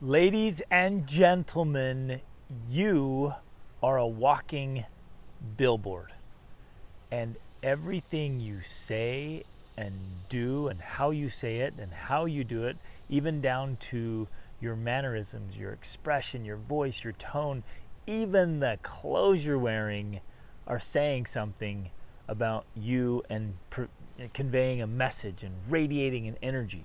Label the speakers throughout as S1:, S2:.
S1: Ladies and gentlemen, you are a walking billboard. And everything you say and do, and how you say it and how you do it, even down to your mannerisms, your expression, your voice, your tone, even the clothes you're wearing are saying something about you and conveying a message and radiating an energy.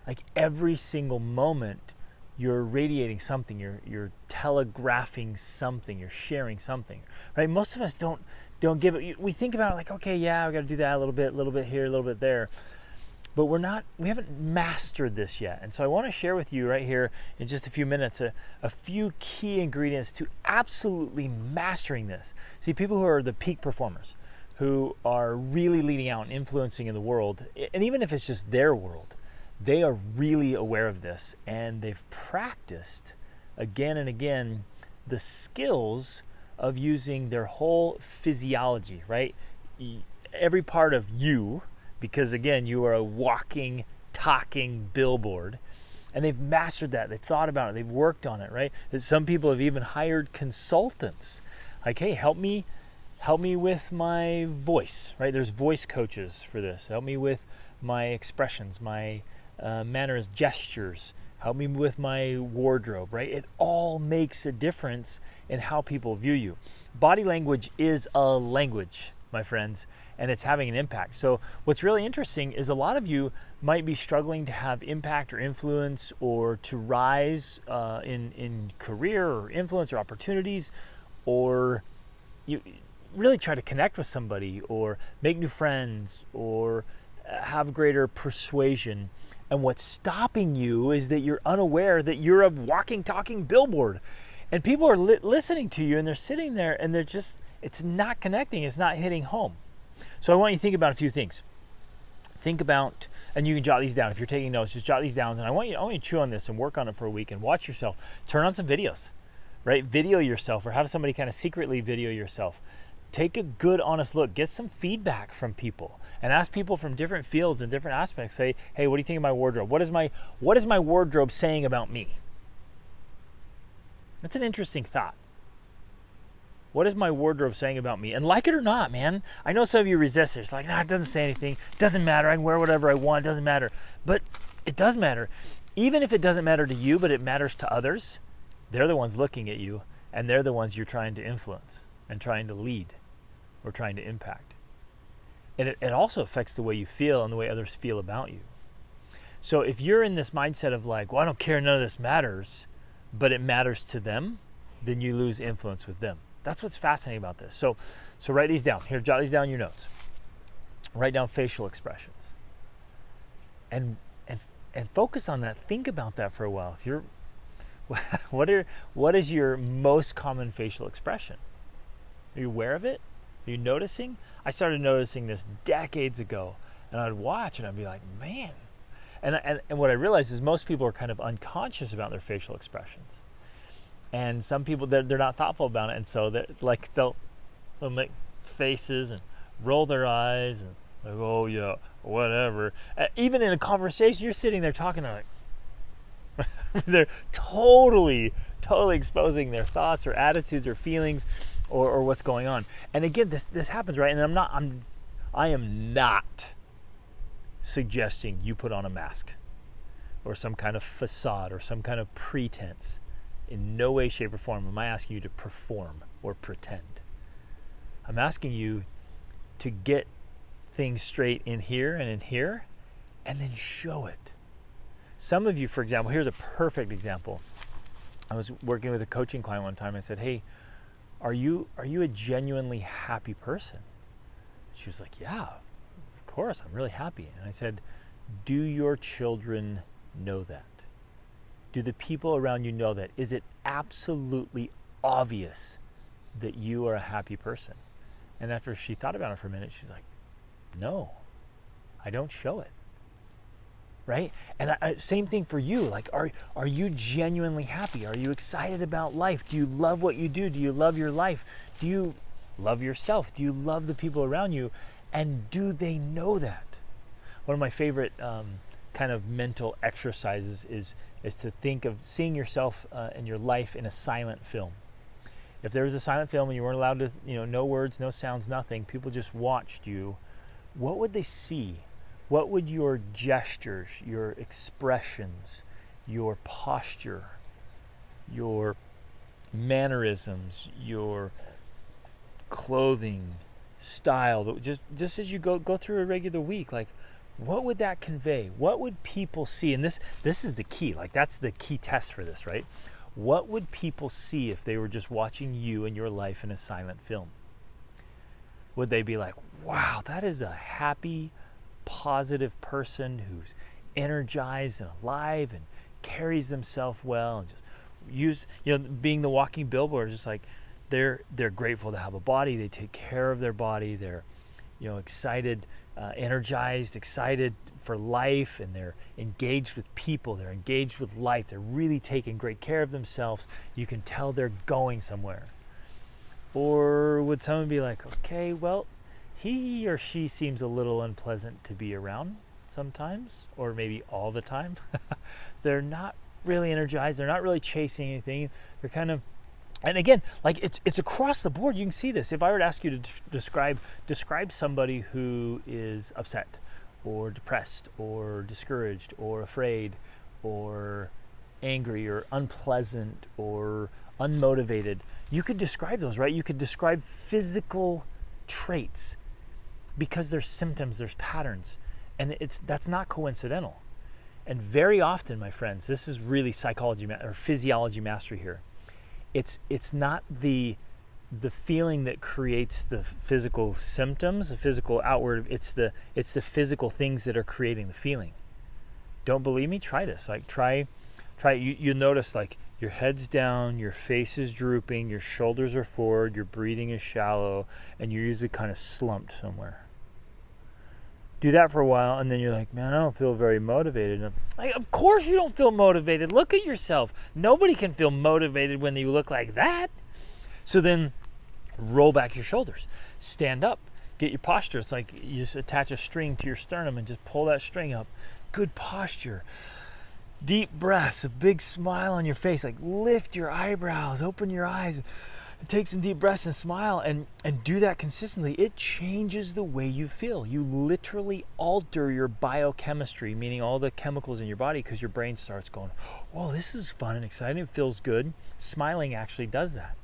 S1: Like every single moment, you're radiating something, you're telegraphing something, you're sharing something, right? Most of us don't give it. We think about it like, okay, yeah, we got to do that a little bit here, a little bit there, but we haven't mastered this yet. And so I want to share with you right here in just a few minutes a few key ingredients to absolutely mastering this. See, people who are the peak performers, who are really leading out and influencing in the world, and even if it's just their world, they are really aware of this, and they've practiced again and again the skills of using their whole physiology, right? Every part of you, because again, you are a walking, talking billboard, and they've mastered that. They've thought about it. They've worked on it, right? Some people have even hired consultants. Like, hey, help me with my voice, right? There's voice coaches for this. Help me with my expressions, my manners, gestures. Help me with my wardrobe, right? It all makes a difference in how people view you. Body language is a language, my friends, and it's having an impact. So what's really interesting is a lot of you might be struggling to have impact or influence, or to rise in career or influence or opportunities, or you really try to connect with somebody or make new friends or have greater persuasion. And what's stopping you is that you're unaware that you're a walking, talking billboard. And people are listening to you, and they're sitting there, and it's not connecting, it's not hitting home. So I want you to think about a few things. Think about, and you can jot these down. If you're taking notes, just jot these down. And I want you to chew on this and work on it for a week and watch yourself. Turn on some videos, right? Video yourself, or have somebody kind of secretly video yourself. Take a good, honest look. Get some feedback from people, and ask people from different fields and different aspects. Say, hey, what do you think of my wardrobe? What is my wardrobe saying about me? That's an interesting thought. What is my wardrobe saying about me? And like it or not, man, I know some of you resist it. It's like, it doesn't say anything. It doesn't matter. I can wear whatever I want. It doesn't matter. But it does matter. Even if it doesn't matter to you, but it matters to others, they're the ones looking at you, and they're the ones you're trying to influence and trying to lead or trying to impact. And it also affects the way you feel and the way others feel about you. So if you're in this mindset of like, well, I don't care, none of this matters, but it matters to them, then you lose influence with them. That's what's fascinating about this. So write these down. Here, jot these down in your notes. Write down facial expressions. And focus on that. Think about that for a while. If you're what is your most common facial expression? Are you aware of it? Are you noticing? I started noticing this decades ago, and I'd watch and I'd be like, man. And what I realized is most people are kind of unconscious about their facial expressions. And some people, they're not thoughtful about it, and so they'll make faces and roll their eyes and like, oh yeah, whatever. Even in a conversation, you're sitting there talking, they're like, they're totally exposing their thoughts or attitudes or feelings or what's going on. And again, this happens, right? And I am not suggesting you put on a mask or some kind of facade or some kind of pretense. In no way, shape, or form am I asking you to perform or pretend. I'm asking you to get things straight in here and in here, and then show it. Some of you, for example, here's a perfect example. I was working with a coaching client one time. I said, hey, are you a genuinely happy person? She was like, yeah, of course, I'm really happy. And I said, do your children know that? Do the people around you know that? Is it absolutely obvious that you are a happy person? And after she thought about it for a minute, she's like, no, I don't show it. Right? And same thing for you. Like, are you genuinely happy? Are you excited about life? Do you love what you do? Do you love your life? Do you love yourself? Do you love the people around you? And do they know that? One of my favorite kind of mental exercises is to think of seeing yourself and your life in a silent film. If there was a silent film and you weren't allowed to, no words, no sounds, nothing, people just watched you, what would they see? What would your gestures, your expressions, your posture, your mannerisms, your clothing, style, just as you go through a regular week, like, what would that convey? What would people see? And this is the key. Like, that's the key test for this, right? What would people see if they were just watching you and your life in a silent film? Would they be like, wow, that is a happy, positive person who's energized and alive and carries themselves well, and just being the walking billboard is just like, they're grateful to have a body, they take care of their body, they're excited, energized, excited for life, and they're engaged with people, they're engaged with life, they're really taking great care of themselves. You can tell they're going somewhere. Or would someone be like, okay, well, he or she seems a little unpleasant to be around sometimes, or maybe all the time. They're not really energized, they're not really chasing anything, they're kind of, and again, like, it's across the board. You can see this. If I were to ask you to describe somebody who is upset or depressed or discouraged or afraid or angry or unpleasant or unmotivated, you could describe those, right? You could describe physical traits, because there's symptoms, there's patterns, and that's not coincidental. And very often, my friends, this is really psychology or physiology mastery here. It's not the feeling that creates the physical symptoms, the physical outward. It's the physical things that are creating the feeling. Don't believe me? Try this. Like, try. You notice, like, your head's down, your face is drooping, your shoulders are forward, your breathing is shallow, and you're usually kind of slumped somewhere. Do that for a while, and then you're like, man, I don't feel very motivated. And like, of course you don't feel motivated. Look at yourself. Nobody can feel motivated when you look like that. So then roll back your shoulders. Stand up. Get your posture. It's like you just attach a string to your sternum and just pull that string up. Good posture. Deep breaths, a big smile on your face. Like, lift your eyebrows, open your eyes. Take some deep breaths and smile, and do that consistently. It changes the way you feel. You literally alter your biochemistry, meaning all the chemicals in your body, because your brain starts going, whoa, this is fun and exciting. It feels good. Smiling actually does that.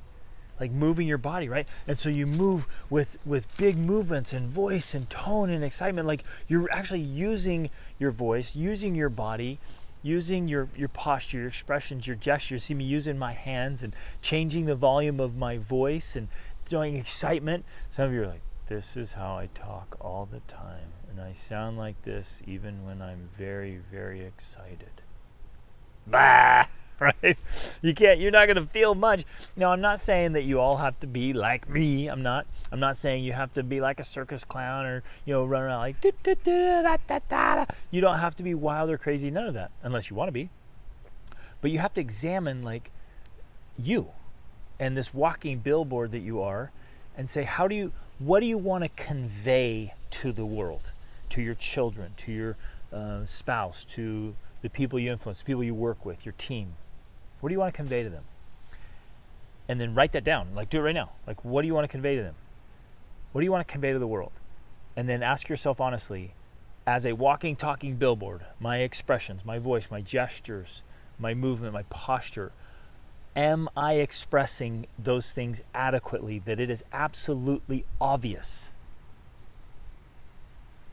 S1: Like moving your body, right? And so you move with big movements and voice and tone and excitement. Like, you're actually using your voice, using your body, using your posture, your expressions, your gestures. See me using my hands and changing the volume of my voice and doing excitement. Some of you are like, this is how I talk all the time, and I sound like this even when I'm very, very excited. Bah! Right? You're not going to feel much. Now, I'm not saying that you all have to be like me. I'm not saying you have to be like a circus clown or, run around like, da-da-da-da-da-da. You don't have to be wild or crazy, none of that, unless you want to be. But you have to examine, like, you and this walking billboard that you are, and say, what do you want to convey to the world, to your children, to your spouse, to the people you influence, the people you work with, your team? What do you want to convey to them? And then write that down. Like, do it right now. Like, what do you want to convey to them? What do you want to convey to the world? And then ask yourself honestly, as a walking, talking billboard, my expressions, my voice, my gestures, my movement, my posture, am I expressing those things adequately, that it is absolutely obvious?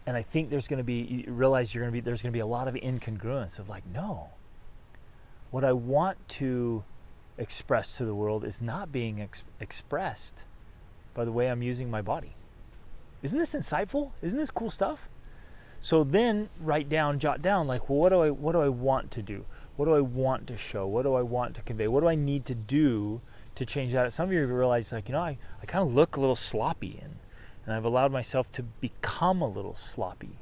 S1: And I think there's going to be a lot of incongruence of like, no. What I want to express to the world is not being expressed by the way I'm using my body. Isn't this insightful? Isn't this cool stuff? So then jot down, like, well, what do I want to do? What do I want to show? What do I want to convey? What do I need to do to change that? Some of you realize, like, I kind of look a little sloppy, and I've allowed myself to become a little sloppy,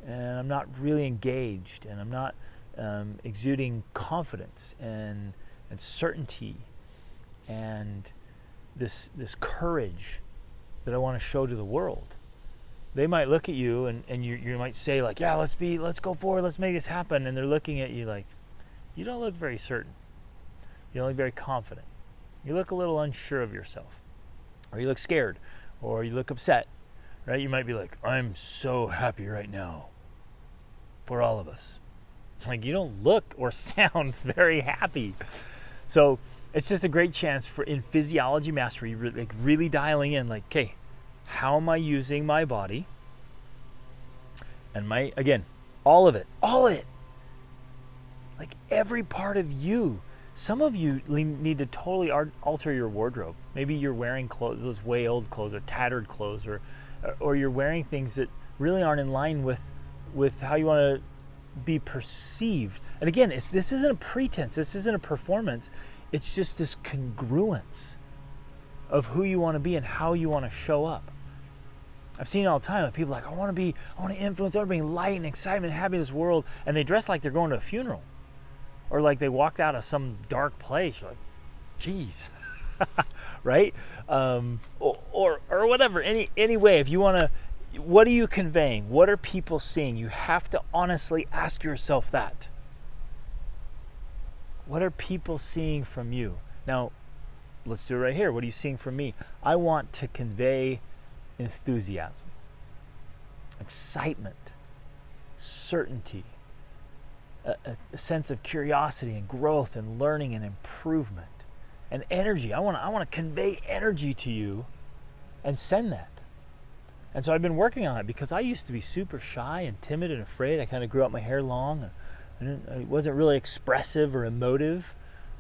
S1: and I'm not really engaged, and I'm not exuding confidence and certainty and this courage that I want to show to the world. they might look at you and you might say like, yeah, let's go forward, let's make this happen. And they're looking at you like, you don't look very certain. You don't look very confident. You look a little unsure of yourself, or you look scared, or you look upset, right? You might be like, I'm so happy right now for all of us. Like, you don't look or sound very happy. So it's just a great chance for, in physiology mastery, like really dialing in, like, okay, how am I using my body? And again, all of it, like every part of you. Some of you need to totally alter your wardrobe. Maybe you're wearing clothes, those way old clothes or tattered clothes, or you're wearing things that really aren't in line with how you want to be perceived. And again, this isn't a pretense. This isn't a performance. It's just this congruence of who you want to be and how you want to show up. I've seen it all the time. People are like, I want to influence, I want to bring light and excitement and happiness to this world. And they dress like they're going to a funeral. Or like they walked out of some dark place. You're like, geez, right? Or whatever. Any way, if you want to, what are you conveying? What are people seeing? You have to honestly ask yourself that. What are people seeing from you? Now, let's do it right here. What are you seeing from me? I want to convey enthusiasm, excitement, certainty, a sense of curiosity and growth and learning and improvement and energy. I want to convey energy to you and send that. And so I've been working on it because I used to be super shy and timid and afraid. I kind of grew up my hair long and I wasn't really expressive or emotive.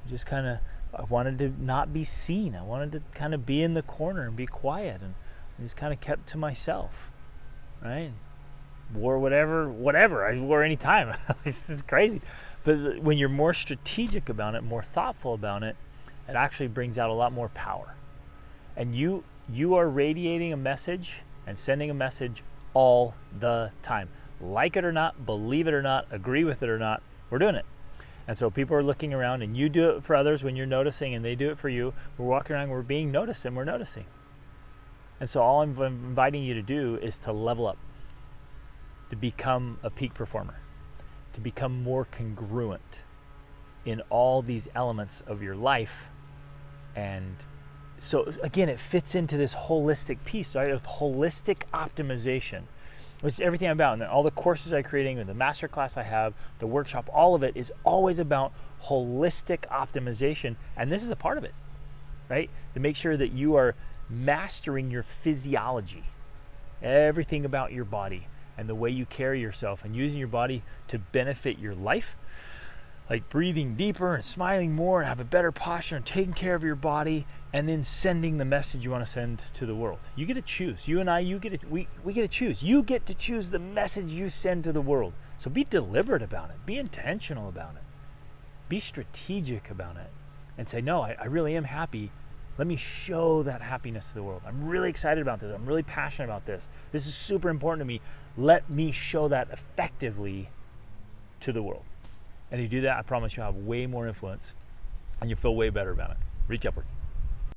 S1: I wanted to not be seen. I wanted to kind of be in the corner and be quiet, and I just kind of kept to myself, right? Wore whatever. I wore any time. It's just crazy. But when you're more strategic about it, more thoughtful about it, it actually brings out a lot more power. And you are radiating a message and sending a message all the time. Like it or not, believe it or not, agree with it or not, we're doing it. And so people are looking around, and you do it for others when you're noticing, and they do it for you. We're walking around, we're being noticed, and we're noticing. And so all I'm inviting you to do is to level up, to become a peak performer, to become more congruent in all these elements of your life. And so again, it fits into this holistic piece, right, of holistic optimization, which is everything I'm about. And all the courses I'm creating, and the masterclass I have, the workshop, all of it is always about holistic optimization. And this is a part of it, right? To make sure that you are mastering your physiology, everything about your body, and the way you carry yourself, and using your body to benefit your life, like breathing deeper and smiling more and have a better posture and taking care of your body, and then sending the message you want to send to the world. You get to choose. You and I, we get to choose. You get to choose the message you send to the world. So be deliberate about it. Be intentional about it. Be strategic about it. And say, no, I really am happy. Let me show that happiness to the world. I'm really excited about this. I'm really passionate about this. This is super important to me. Let me show that effectively to the world. And if you do that, I promise you'll have way more influence and you'll feel way better about it. Reach upward.